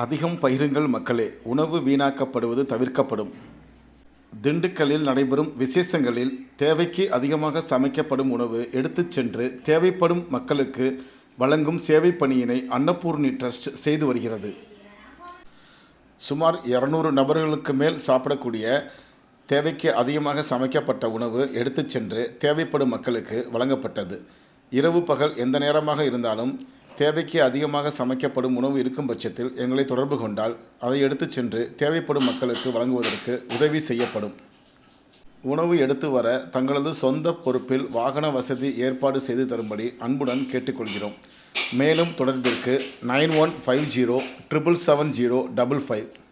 அதிகம் பகிருங்கள் மக்களே, உணவு வீணாக்கப்படுவது தவிர்க்கப்படும். திண்டுக்கல்லில் நடைபெறும் விசேஷங்களில் தேவைக்கு அதிகமாக சமைக்கப்படும் உணவு எடுத்துச் சென்று தேவைப்படும் மக்களுக்கு வழங்கும் சேவை பணியினை அன்னபூர்ணி டிரஸ்ட் செய்து வருகிறது. சுமார் 200 நபர்களுக்கு மேல் சாப்பிடக்கூடிய தேவைக்கு அதிகமாக சமைக்கப்பட்ட உணவு எடுத்துச் சென்று தேவைப்படும் மக்களுக்கு வழங்கப்பட்டது. இரவு பகல் எந்த நேரமாக இருந்தாலும் தேவைக்கு அதிகமாக சமைக்கப்படும் உணவு இருக்கும் பட்சத்தில் எங்களை தொடர்பு கொண்டால் அதை எடுத்துச் சென்று தேவைப்படும் மக்களுக்கு வழங்குவதற்கு உதவி செய்யப்படும். உணவு எடுத்து வர தங்களது சொந்த பொறுப்பில் வாகன வசதி ஏற்பாடு செய்து தரும்படி அன்புடன் கேட்டுக்கொள்கிறோம். மேலும் தொடர்பிற்கு 9150 77055.